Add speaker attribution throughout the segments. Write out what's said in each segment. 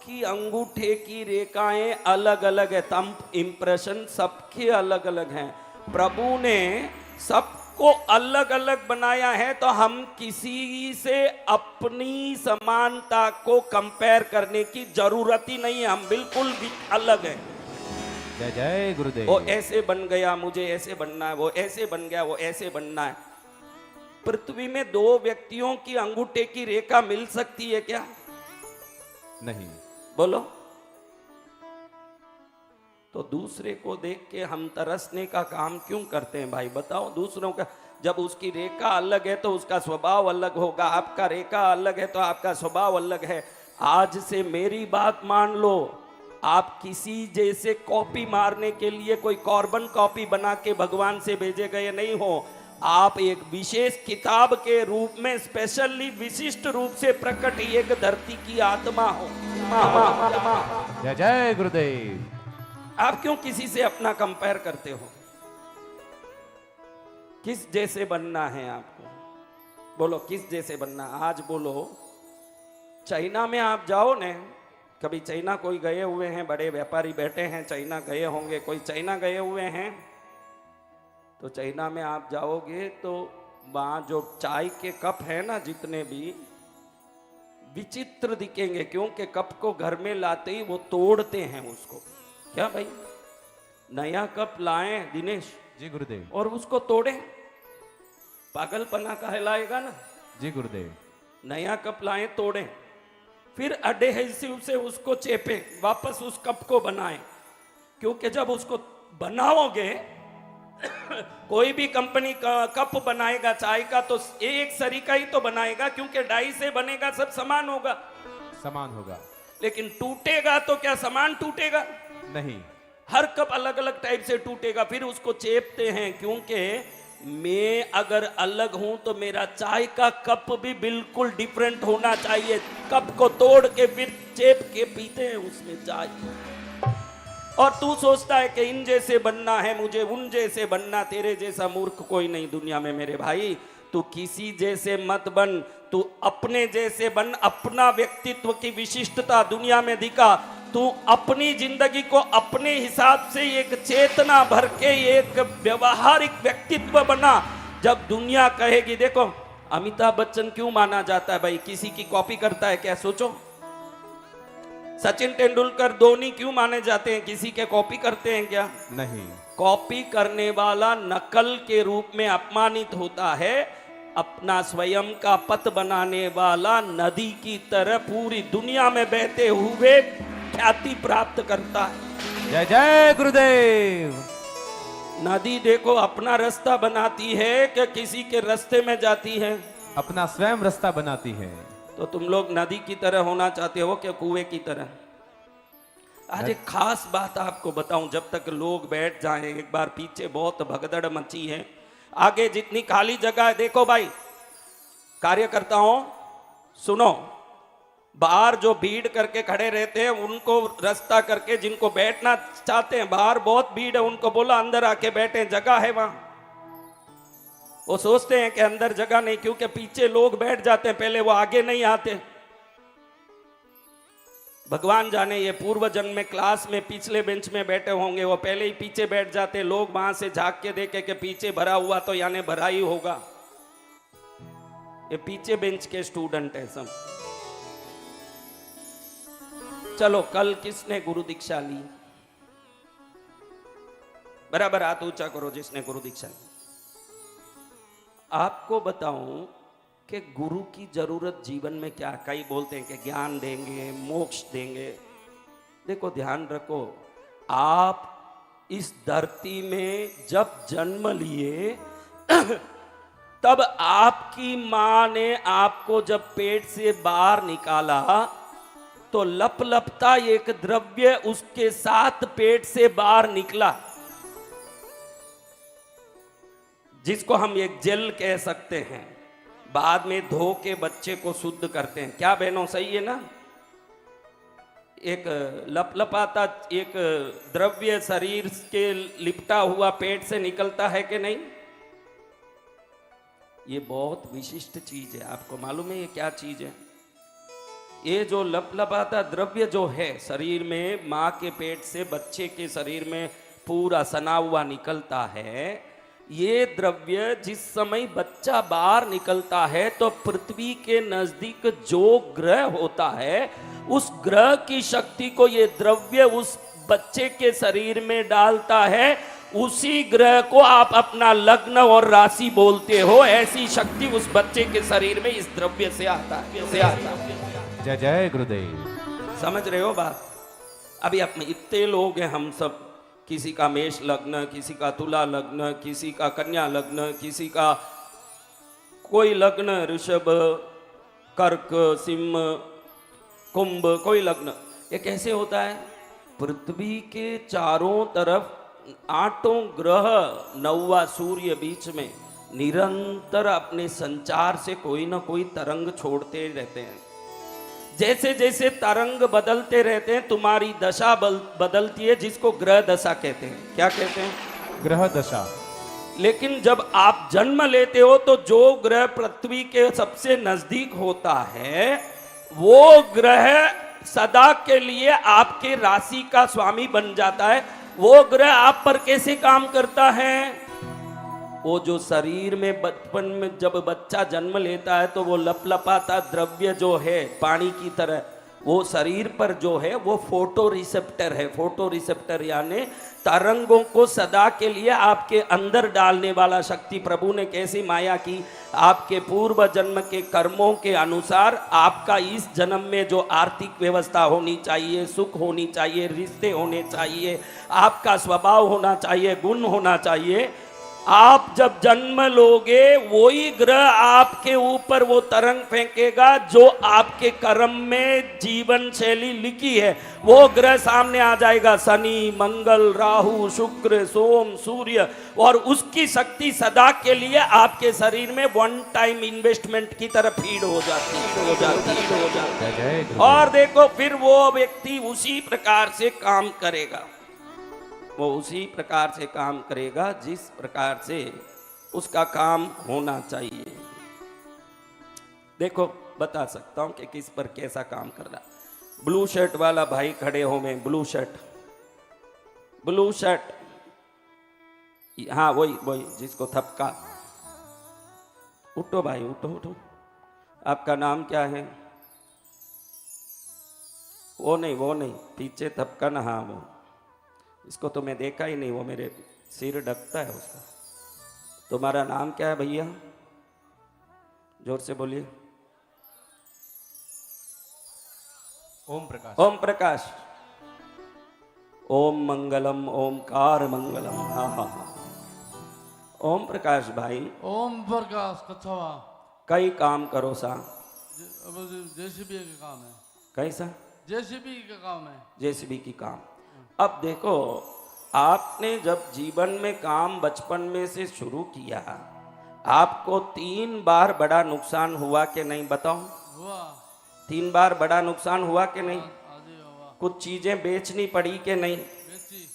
Speaker 1: सबकी अंगूठे की रेखाएं अलग अलग है, थंब इंप्रेशन सबके अलग अलग हैं। प्रभु ने सबको अलग अलग बनाया है, तो हम किसी से अपनी समानता को कंपेयर करने की जरूरत ही नहीं है, हम बिल्कुल भी अलग हैं।
Speaker 2: जय जय गुरुदेव।
Speaker 1: वो ऐसे बन गया, मुझे ऐसे बनना है, वो ऐसे बन गया, वो ऐसे बनना है। पृथ्वी में दो व्यक्तियों की अंगूठे की रेखा मिल सकती है क्या?
Speaker 2: नहीं।
Speaker 1: बोलो। तो दूसरे को देख के हम तरसने का काम क्यों करते हैं भाई? बताओ। दूसरों का जब उसकी रेखा अलग है तो उसका स्वभाव अलग होगा, आपका रेखा अलग है तो आपका स्वभाव अलग है। आज से मेरी बात मान लो, आप किसी जैसे कॉपी मारने के लिए कोई कार्बन कॉपी बना के भगवान से भेजे गए नहीं हो। आप एक विशेष किताब के रूप में स्पेशली विशिष्ट रूप से प्रकट एक धरती की आत्मा हो।
Speaker 2: जय जय गुरुदेव।
Speaker 1: आप क्यों किसी से अपना कंपेयर करते हो? किस जैसे बनना है आपको? बोलो किस जैसे बनना? आज बोलो। चाइना में आप जाओ ने, कभी चाइना कोई गए हुए हैं? बड़े व्यापारी बैठे हैं, चाइना गए होंगे, कोई चाइना गए हुए हैं? तो चाइना में आप जाओगे तो वहां जो चाय के कप है ना, जितने भी विचित्र दिखेंगे, क्योंकि कप को घर में लाते ही वो तोड़ते हैं उसको। क्या भाई, नया कप लाए दिनेश
Speaker 2: जी गुरुदेव।
Speaker 1: और उसको तोड़े? पागलपना कहलाएगा ना।
Speaker 2: जी गुरुदेव।
Speaker 1: नया कप लाए, तोड़े, फिर एडहेसिव से उसको चेपे, वापस उस कप को बनाए। क्योंकि जब उसको बनाओगे कोई भी कंपनी का कप बनाएगा चाय का तो एक सरीका ही तो बनाएगा, क्योंकि डाई से बनेगा, सब समान होगा।
Speaker 2: समान होगा।
Speaker 1: लेकिन टूटेगा तो क्या समान टूटेगा?
Speaker 2: नहीं।
Speaker 1: हर कप अलग अलग टाइप से टूटेगा। फिर उसको चेपते हैं, क्योंकि मैं अगर अलग हूं तो मेरा चाय का कप भी बिल्कुल डिफरेंट होना चाहिए। कप को तोड़ के फिर चेप के पीते हैं उसमें चाय। और तू सोचता है कि इन जैसे बनना है, मुझे उन जैसे बनना। तेरे जैसा मूर्ख कोई नहीं दुनिया में मेरे भाई। तू किसी जैसे मत बन, तू अपने जैसे बन। अपना व्यक्तित्व की विशिष्टता दुनिया में दिखा। तू अपनी जिंदगी को अपने हिसाब से एक चेतना भर के एक व्यवहारिक व्यक्तित्व बना। जब दुनिया कहेगी, देखो अमिताभ बच्चन क्यों माना जाता है भाई? किसी की कॉपी करता है क्या? सोचो। सचिन तेंदुलकर, धोनी क्यों माने जाते हैं? किसी के कॉपी करते हैं क्या?
Speaker 2: नहीं।
Speaker 1: कॉपी करने वाला नकल के रूप में अपमानित होता है। अपना स्वयं का पथ बनाने वाला नदी की तरह पूरी दुनिया में बहते हुए ख्याति प्राप्त करता है।
Speaker 2: जय जय गुरुदेव।
Speaker 1: नदी देखो अपना रास्ता बनाती है कि किसी के रास्ते में जाती है?
Speaker 2: अपना स्वयं रास्ता बनाती है।
Speaker 1: तो तुम लोग नदी की तरह होना चाहते हो कि कुएं की तरह? आज एक खास बात आपको बताऊं, जब तक लोग बैठ जाएं, एक बार पीछे बहुत भगदड़ मची है, आगे जितनी खाली जगह है, देखो भाई कार्यकर्ताओं सुनो, बाहर जो भीड़ करके खड़े रहते हैं उनको रास्ता करके, जिनको बैठना चाहते हैं, बाहर बहुत भीड़ है, उनको बोला अंदर आके बैठे, जगह है वहां। वो सोचते हैं कि अंदर जगह नहीं, क्योंकि पीछे लोग बैठ जाते हैं, पहले वो आगे नहीं आते। भगवान जाने ये पूर्व जन्म में क्लास में पिछले बेंच में बैठे होंगे, वो पहले ही पीछे बैठ जाते। लोग वहां से झांक के देखे कि पीछे भरा हुआ तो यानी भरा ही होगा। ये पीछे बेंच के स्टूडेंट है सब। चलो, कल किसने गुरु दीक्षा ली? बराबर हाथ ऊंचा करो जिसने गुरु दीक्षा ली। आपको बताऊं कि गुरु की जरूरत जीवन में क्या? कई बोलते हैं कि ज्ञान देंगे, मोक्ष देंगे। देखो ध्यान रखो, आप इस धरती में जब जन्म लिए तब आपकी मां ने आपको जब पेट से बाहर निकाला तो लपलपता एक द्रव्य उसके साथ पेट से बाहर निकला, जिसको हम एक जेल कह सकते हैं। बाद में धो के बच्चे को शुद्ध करते हैं। क्या बहनों, सही है ना? एक लपलपाता एक द्रव्य शरीर के लिपटा हुआ पेट से निकलता है कि नहीं? ये बहुत विशिष्ट चीज है। आपको मालूम है ये क्या चीज है? ये जो लपलपाता द्रव्य जो है शरीर में, माँ के पेट से बच्चे के शरीर में पूरा सना हुआ निकलता है, ये द्रव्य जिस समय बच्चा बाहर निकलता है तो पृथ्वी के नजदीक जो ग्रह होता है उस ग्रह की शक्ति को ये द्रव्य उस बच्चे के शरीर में डालता है। उसी ग्रह को आप अपना लग्न और राशि बोलते हो, ऐसी शक्ति उस बच्चे के शरीर में इस द्रव्य से आता है।
Speaker 2: जय जय गुरुदेव।
Speaker 1: समझ रहे हो बात? अभी अपने इतने लोग हैं हम सब, किसी का मेष लग्न, किसी का तुला लग्न, किसी का कन्या लग्न, किसी का कोई लग्न ऋषभ, कर्क, सिंह, कुंभ, कोई लग्न। ये कैसे होता है? पृथ्वी के चारों तरफ 8 ग्रह, 9वां सूर्य बीच में निरंतर अपने संचार से कोई ना कोई तरंग छोड़ते रहते हैं। जैसे जैसे तरंग बदलते रहते हैं तुम्हारी दशा बदलती है, जिसको ग्रह दशा कहते हैं। क्या कहते हैं?
Speaker 2: ग्रह दशा।
Speaker 1: लेकिन जब आप जन्म लेते हो तो जो ग्रह पृथ्वी के सबसे नजदीक होता है वो ग्रह सदा के लिए आपके राशि का स्वामी बन जाता है। वो ग्रह आप पर कैसे काम करता है? वो जो शरीर में बचपन में जब बच्चा जन्म लेता है तो वो लपलपाता द्रव्य जो है पानी की तरह, वो शरीर पर जो है वो फोटो रिसेप्टर है। फोटो रिसेप्टर यानी तरंगों को सदा के लिए आपके अंदर डालने वाला शक्ति प्रभु ने कैसी माया की, आपके पूर्व जन्म के कर्मों के अनुसार आपका इस जन्म में जो आर्थिक व्यवस्था होनी चाहिए, सुख होनी चाहिए, रिश्ते होने चाहिए, आपका स्वभाव होना चाहिए, गुण होना चाहिए, आप जब जन्म लोगे वही ग्रह आपके ऊपर वो तरंग फेंकेगा जो आपके कर्म में जीवन शैली लिखी है। वो ग्रह सामने आ जाएगा, शनि, मंगल, राहु, शुक्र, सोम, सूर्य, और उसकी शक्ति सदा के लिए आपके शरीर में वन टाइम इन्वेस्टमेंट की तरह फीड हो जाती है। और देखो फिर वो व्यक्ति उसी प्रकार से काम करेगा, वो उसी प्रकार से काम करेगा जिस प्रकार से उसका काम होना चाहिए। देखो बता सकता हूं कि किस पर कैसा काम कर रहा। ब्लू शर्ट वाला भाई खड़े हो, में ब्लू शर्ट, हाँ वही जिसको थपका। उठो भाई, उठो। आपका नाम क्या है? वो नहीं, पीछे थपका ना, हाँ वो, इसको तो मैं देखा ही नहीं, वो मेरे सिर ढकता है उसका। तुम्हारा नाम क्या है भैया? जोर से बोलिए।
Speaker 2: ओम प्रकाश।
Speaker 1: ओम प्रकाश। ओम मंगलम, ओमकार मंगलम। हाँ। ओम प्रकाश भाई।
Speaker 3: ओम प्रकाश कछवा।
Speaker 1: कई काम करो सा।
Speaker 3: जेसीबी का काम है।
Speaker 1: कैसा?
Speaker 3: जेसीबी का काम है।
Speaker 1: जेसीबी की काम। अब देखो, आपने जब जीवन में काम बचपन में से शुरू किया, आपको 3 बार बड़ा नुकसान हुआ कि नहीं? बताओ।
Speaker 3: हुआ।
Speaker 1: 3 बार बड़ा नुकसान हुआ कि नहीं?
Speaker 3: हुआ।
Speaker 1: कुछ चीजें बेचनी पड़ी कि नहीं?
Speaker 3: बेची।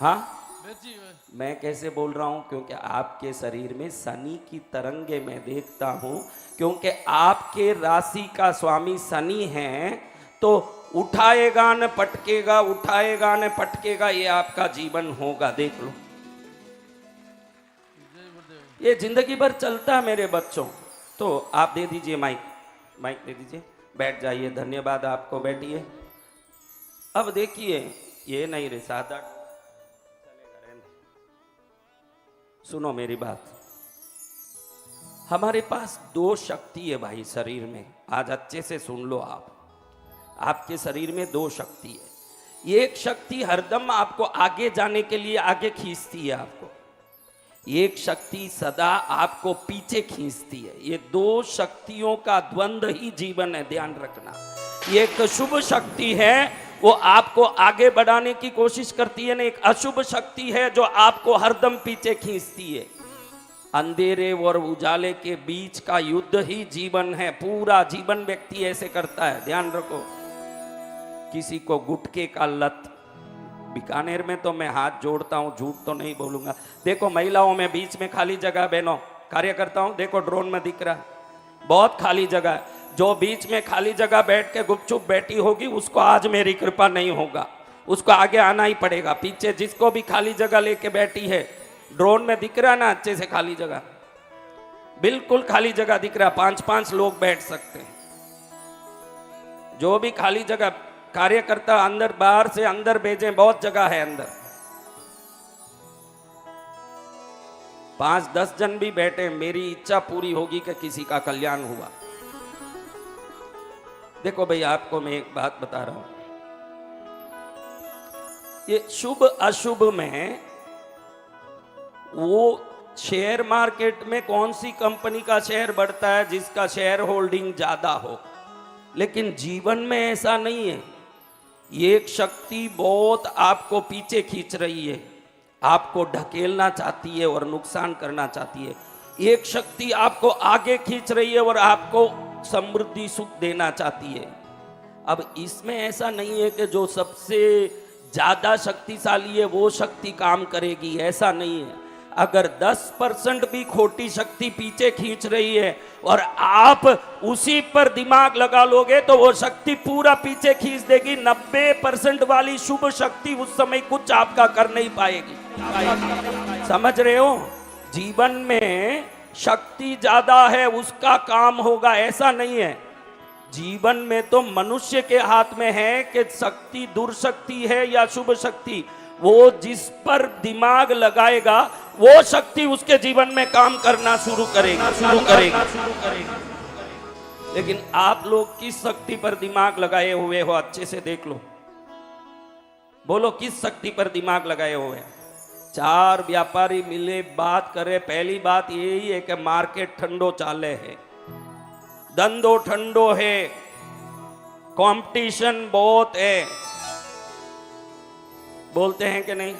Speaker 1: हाँ
Speaker 3: बेची।
Speaker 1: मैं कैसे बोल रहा हूँ? क्योंकि आपके शरीर में शनि की तरंगे मैं देखता हूँ, क्योंकि आपके राशि का स्वामी शनि है, तो उठाएगा न पटकेगा, उठाएगा न पटकेगा, ये आपका जीवन होगा। देख लो, ये जिंदगी भर चलता है मेरे बच्चों। तो आप दे दीजिए माइक दे दीजिए, बैठ जाइए। धन्यवाद आपको, बैठिए। अब देखिए, ये नहीं रे सादा चलेगा, रहने। सुनो मेरी बात, हमारे पास 2 शक्ति है भाई शरीर में। आज अच्छे से सुन लो आप, आपके शरीर में 2 शक्ति है। एक शक्ति हरदम आपको आगे जाने के लिए आगे खींचती है आपको, एक शक्ति सदा आपको पीछे खींचती है। ये 2 शक्तियों का द्वंद्व ही जीवन है, ध्यान रखना। एक शुभ शक्ति है, वो आपको आगे बढ़ाने की कोशिश करती है ना। एक अशुभ शक्ति है जो आपको हरदम पीछे खींचती है। अंधेरे और उजाले के बीच का युद्ध ही जीवन है। पूरा जीवन व्यक्ति ऐसे करता है, ध्यान रखो। किसी को गुटखे का लत, बीकानेर में तो मैं हाथ जोड़ता हूं, झूठ तो नहीं बोलूंगा। देखो महिलाओं में बीच में खाली जगह, बहनों कार्य करता हूं, देखो ड्रोन में दिख रहा है बहुत खाली जगह है। जो बीच में खाली जगह बैठ के गुपचुप बैठी होगी उसको आज मेरी कृपा नहीं होगा, उसको आगे आना ही पड़ेगा। पीछे जिसको भी खाली जगह लेके बैठी है, ड्रोन में दिख रहा ना अच्छे से खाली जगह, बिल्कुल खाली जगह दिख रहा, 5-5 लोग बैठ सकते हैं। जो भी खाली जगह कार्यकर्ता अंदर बाहर से अंदर भेजें, बहुत जगह है अंदर। 5-10 जन भी बैठे, मेरी इच्छा पूरी होगी कि किसी का कल्याण हुआ। देखो भाई, आपको मैं एक बात बता रहा हूं, ये शुभ अशुभ में वो शेयर मार्केट में कौन सी कंपनी का शेयर बढ़ता है जिसका शेयर होल्डिंग ज्यादा हो, लेकिन जीवन में ऐसा नहीं है। ये एक शक्ति बहुत आपको पीछे खींच रही है, आपको ढकेलना चाहती है और नुकसान करना चाहती है। एक शक्ति आपको आगे खींच रही है और आपको समृद्धि सुख देना चाहती है। अब इसमें ऐसा नहीं है कि जो सबसे ज्यादा शक्तिशाली है वो शक्ति काम करेगी, ऐसा नहीं है। अगर 10% भी खोटी शक्ति पीछे खींच रही है और आप उसी पर दिमाग लगा लोगे तो वो शक्ति पूरा पीछे खींच देगी। 90% वाली शुभ शक्ति उस समय कुछ आपका कर नहीं पाएगी। समझ रहे हो? जीवन में शक्ति ज्यादा है उसका काम होगा, ऐसा नहीं है। जीवन में तो मनुष्य के हाथ में है कि शक्ति दुर्शक्ति है या शुभ शक्ति। वो जिस पर दिमाग लगाएगा वो शक्ति उसके जीवन में काम करना शुरू करेगी। लेकिन आप लोग किस शक्ति पर दिमाग लगाए हुए हो? अच्छे से देख लो, बोलो किस शक्ति पर दिमाग लगाए हुए हैं? 4 व्यापारी मिले बात करे, पहली बात यही है कि मार्केट ठंडो चाले है, धंधो ठंडो है, कंपटीशन बहुत है। बोलते हैं कि नहीं?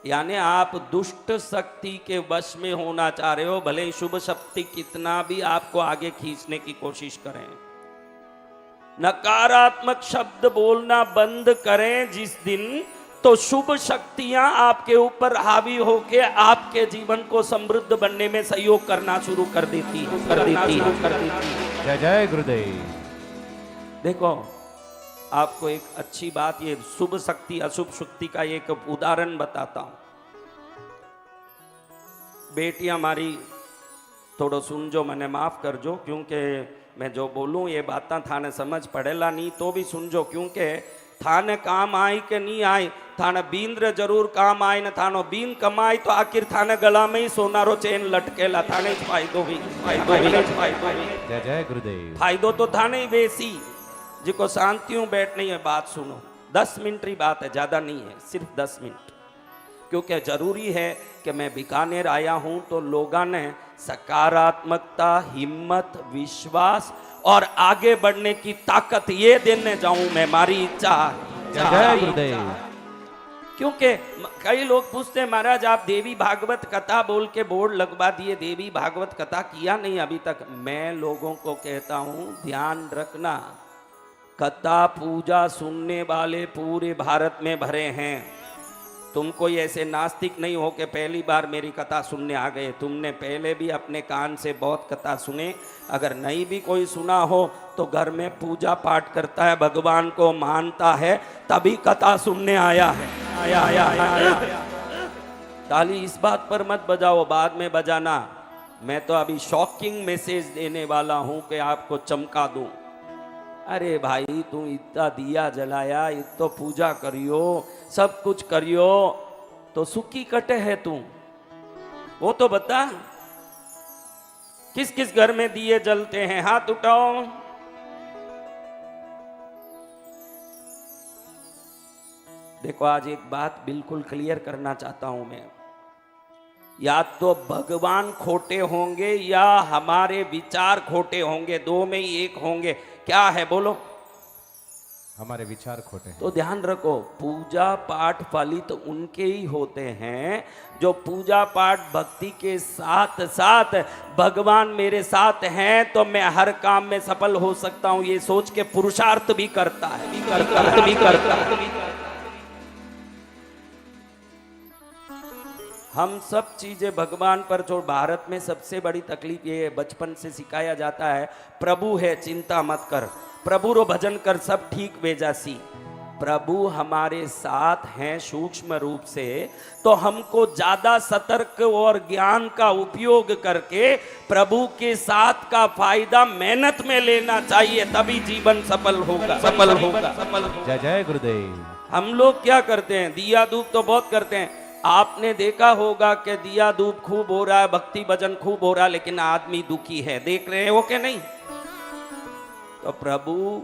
Speaker 1: यानी आप दुष्ट शक्ति के वश में होना चाह रहे हो, भले ही शुभ शक्ति कितना भी आपको आगे खींचने की कोशिश करें। नकारात्मक शब्द बोलना बंद करें जिस दिन, तो शुभ शक्तियां आपके ऊपर हावी होके आपके जीवन को समृद्ध बनने में सहयोग करना शुरू कर देती है।
Speaker 2: जय जय गुरुदेव।
Speaker 1: देखो, आपको एक अच्छी बात, ये शुभ शक्ति अशुभ शक्ति का एक उदाहरण बताता हूं। बेटी हमारी, थोड़ो सुनजो, मने माफ करजो, क्योंकि मैं जो बोलूं ये बातें थाने समझ पड़ेला नहीं तो भी सुनजो, क्योंकि थाने काम आई के नहीं आई, थाने बींद्र जरूर काम आई ने थानो बीन कमाई तो आखिर थाने गला में ही सोनारो चेन लटकेला, थाने फायदो भी।
Speaker 2: जय जय गुरुदेव।
Speaker 1: फायदो तो थाने ही बेसी, जिको शांतियों बैठनी है। बात सुनो, 10 मिनट की बात है, ज्यादा नहीं है, सिर्फ 10 मिनट, क्योंकि जरूरी है कि मैं बीकानेर आया हूं तो लोगों ने सकारात्मकता, हिम्मत, विश्वास और आगे बढ़ने की ताकत ये देने जाऊं मैं, मारी इच्छा है।
Speaker 2: जय जय गुरुदेव।
Speaker 1: क्योंकि कई लोग पूछते हैं महाराज आप देवी भागवत कथा बोल के बोर्ड लगवा दिए, देवी भागवत कथा किया नहीं अभी तक। मैं लोगों को कहता हूं ध्यान रखना, कथा पूजा सुनने वाले पूरे भारत में भरे हैं। तुम कोई ऐसे नास्तिक नहीं हो कि पहली बार मेरी कथा सुनने आ गए, तुमने पहले भी अपने कान से बहुत कथा सुने। अगर नहीं भी कोई सुना हो तो घर में पूजा पाठ करता है, भगवान को मानता है, तभी कथा सुनने आया है। आया। ताली इस बात पर मत बजाओ, बाद में बजाना। मैं तो अभी शॉकिंग मैसेज देने वाला हूं कि आपको चमका दूं। अरे भाई तू इतना दिया जलाया, इतो पूजा करियो, सब कुछ करियो, तो सुखी कटे है तू, वो तो बता। किस किस घर में दिए जलते हैं? हाथ उठाओ। देखो, आज एक बात बिल्कुल क्लियर करना चाहता हूं मैं, या तो भगवान खोटे होंगे या हमारे विचार खोटे होंगे, दो में ही एक होंगे। क्या है बोलो?
Speaker 2: हमारे विचार खोटे हैं।
Speaker 1: तो ध्यान रखो, पूजा पाठ फलित तो उनके ही होते हैं जो पूजा पाठ भक्ति के साथ साथ भगवान मेरे साथ हैं तो मैं हर काम में सफल हो सकता हूं, ये सोच के पुरुषार्थ भी करता है। हम सब चीजें भगवान पर छोड़, भारत में सबसे बड़ी तकलीफ ये है, बचपन से सिखाया जाता है प्रभु है चिंता मत कर, प्रभु रो भजन कर सब ठीक वेजासी। प्रभु हमारे साथ हैं सूक्ष्म रूप से, तो हमको ज्यादा सतर्क और ज्ञान का उपयोग करके प्रभु के साथ का फायदा मेहनत में लेना चाहिए, तभी जीवन सफल होगा, सफल होगा, सफल होगा।
Speaker 2: जय जय गुरुदेव।
Speaker 1: हम लोग क्या करते हैं, दिया धूप तो बहुत करते हैं। आपने देखा होगा कि दिया धूप खूब हो रहा है, भक्ति भजन खूब हो रहा है, लेकिन आदमी दुखी है, देख रहे हो कि नहीं? तो प्रभु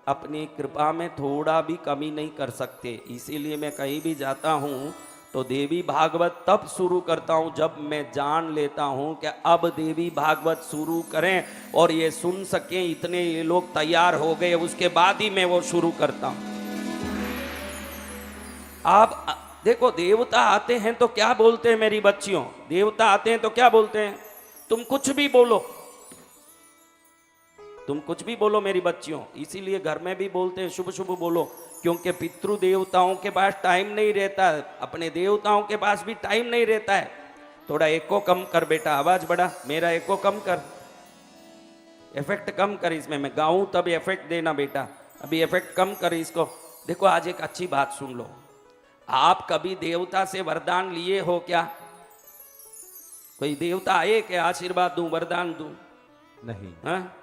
Speaker 1: अपनी कृपा में थोड़ा भी कमी नहीं कर सकते। इसीलिए मैं कहीं भी जाता हूं तो देवी भागवत तब शुरू करता हूं जब मैं जान लेता हूं कि अब देवी भागवत शुरू करें और ये सुन सकें, इतने ये लोग तैयार हो गए, उसके बाद ही मैं वो शुरू करता हूं। आप देखो, देवता आते हैं तो क्या बोलते हैं मेरी बच्चियों, देवता आते हैं तो क्या बोलते हैं? तुम कुछ भी बोलो, तुम कुछ भी बोलो मेरी बच्चियों। इसीलिए घर में भी बोलते हैं शुभ शुभ बोलो, क्योंकि पितृ देवताओं के पास टाइम नहीं रहता, अपने देवताओं के पास भी टाइम नहीं रहता है। थोड़ा एको कम कर बेटा, आवाज बढ़ा, मेरा एको कम कर, इफेक्ट कम कर इसमें, मैं गाऊं तब इफेक्ट देना बेटा, अभी इफेक्ट कम कर इसको। देखो आज एक अच्छी बात सुन लो, आप कभी देवता से वरदान लिए हो क्या? कोई देवता आए कि आशीर्वाद दूं, वरदान दूं?
Speaker 2: नहीं।
Speaker 1: हाँ?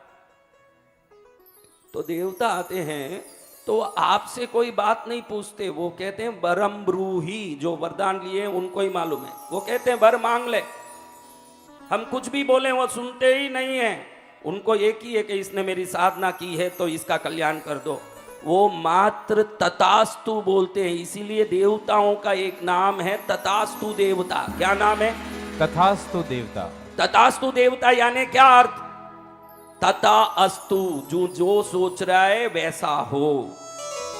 Speaker 1: तो देवता आते हैं तो आपसे कोई बात नहीं पूछते, वो कहते हैं वरम ब्रूही, जो वरदान लिए हैं उनको ही मालूम है, वो कहते हैं वर मांग ले। हम कुछ भी बोले वो सुनते ही नहीं है, उनको एक ही है कि इसने मेरी साधना की है तो इसका कल्याण कर दो। वो मात्र तथास्तु बोलते हैं। इसीलिए देवताओं का एक नाम है तथास्तु देवता। क्या नाम है?
Speaker 2: तथास्तु देवता।
Speaker 1: तथास्तु देवता यानी क्या अर्थ? तथा अस्तु, जो सोच रहा है वैसा हो,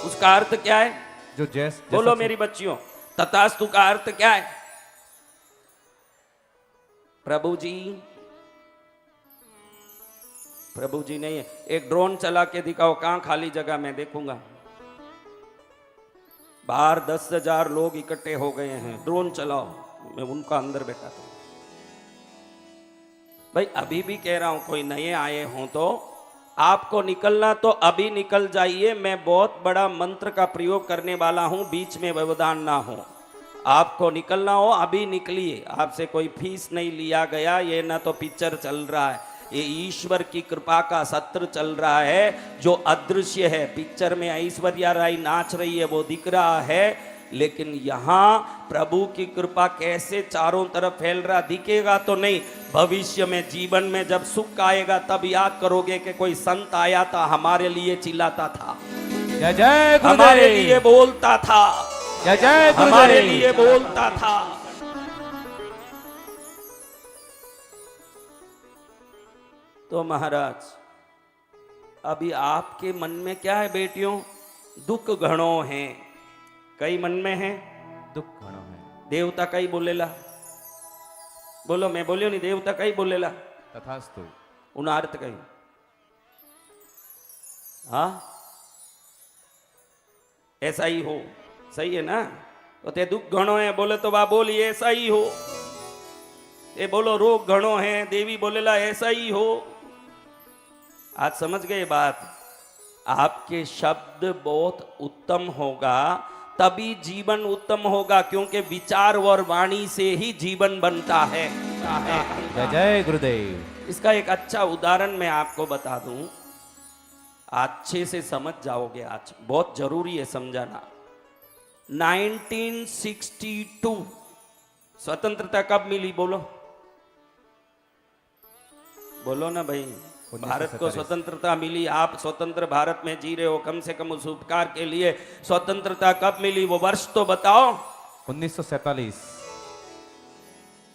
Speaker 1: उसका अर्थ क्या है?
Speaker 2: जो
Speaker 1: बोलो मेरी बच्चियों, तथास्तु का अर्थ क्या है? प्रभु जी, प्रभु जी नहीं है, एक ड्रोन चला के दिखाओ, कहां खाली जगह मैं देखूंगा। बाहर 10,000 लोग इकट्ठे हो गए हैं, ड्रोन चलाओ, मैं उनका अंदर बैठा था। भाई अभी भी कह रहा हूं, कोई नए आए हों तो आपको निकलना तो अभी निकल जाइए, मैं बहुत बड़ा मंत्र का प्रयोग करने वाला हूं, बीच में व्यवधान ना हो। आपको निकलना हो अभी निकलिए, आपसे कोई फीस नहीं लिया गया, ये ना तो पिक्चर चल रहा है, ये ईश्वर की कृपा का सत्र चल रहा है जो अदृश्य है। पिक्चर में ऐश्वर्या राय नाच रही है वो दिख रहा है, लेकिन यहां प्रभु की कृपा कैसे चारों तरफ फैल रहा दिखेगा तो नहीं। भविष्य में जीवन में जब सुख आएगा तब याद करोगे कि कोई संत आया था, हमारे लिए चिल्लाता था,
Speaker 2: जय जय गुरुदेव,
Speaker 1: हमारे लिए बोलता था,
Speaker 2: जय जय गुरुदेव,
Speaker 1: हमारे लिए बोलता था। तो महाराज अभी आपके मन में क्या है बेटियों? दुख घणो है, कई मन में है
Speaker 2: दुख घणो है।
Speaker 1: देवता कई बोलेला, बोलो, मैं बोलियो नहीं, देवता कई बोलेला,
Speaker 2: तथास्तु
Speaker 1: उन अर्थ कई। हाँ ऐसा ही हो, सही है ना? तो ते दुख घणो है बोले तो वाह बोली ऐसा ही हो, ये बोलो रोग घणो है, देवी बोलेला ऐसा ही हो। आज समझ गए बात? आपके शब्द बहुत उत्तम होगा तभी जीवन उत्तम होगा, क्योंकि विचार और वाणी से ही जीवन बनता है।
Speaker 2: जय जय गुरुदेव।
Speaker 1: इसका एक अच्छा उदाहरण मैं आपको बता दूं, अच्छे से समझ जाओगे, आज बहुत जरूरी है समझाना। 1962 स्वतंत्रता कब मिली? बोलो बोलो ना भाई। भारत को स्वतंत्रता मिली, आप स्वतंत्र भारत में जी रहे हो, कम से कम उस उपकार के लिए स्वतंत्रता कब मिली वो वर्ष तो बताओ।
Speaker 2: 1947।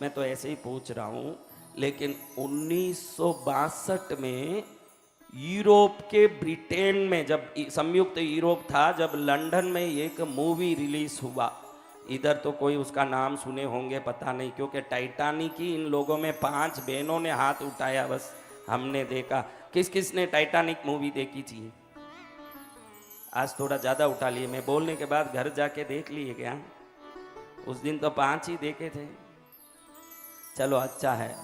Speaker 1: मैं तो ऐसे ही पूछ रहा हूं, लेकिन 1962 में यूरोप के ब्रिटेन में, जब संयुक्त यूरोप था, जब लंदन में एक मूवी रिलीज हुआ, इधर तो कोई उसका नाम सुने होंगे पता नहीं, क्योंकि टाइटैनिक की इन लोगों में 5 बहनों ने हाथ उठाया, बस हमने देखा। किस किस ने टाइटैनिक मूवी देखी थी? आज थोड़ा ज्यादा उठा लिए, मैं बोलने के बाद घर जाके देख लिए क्या? उस दिन तो 5 ही देखे थे। चलो अच्छा है।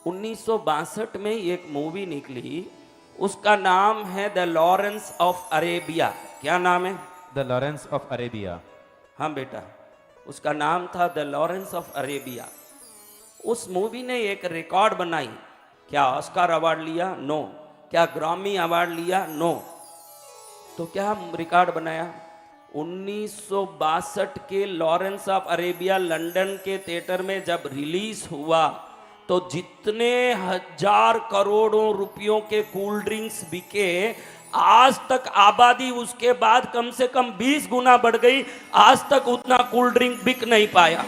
Speaker 1: 1962 में एक मूवी निकली, उसका नाम है द लॉरेंस ऑफ अरेबिया। क्या नाम है?
Speaker 2: The Lawrence of Arabia.
Speaker 1: हाँ बेटा, उसका नाम था द लॉरेंस ऑफ अरेबिया। उस मूवी ने एक रिकॉर्ड बनाई। क्या ऑस्कार अवार्ड लिया? नो। क्या ग्रामी अवार्ड लिया? नो। तो क्या रिकॉर्ड बनाया? 1962 के लॉरेंस ऑफ अरेबिया लंदन के थिएटर में जब रिलीज हुआ तो जितने हजार करोड़ों रुपयों के कूल ड्रिंक्स बिके, आज तक आबादी उसके बाद कम से कम 20 गुना बढ़ गई, आज तक उतना कूल ड्रिंक बिक नहीं पाया।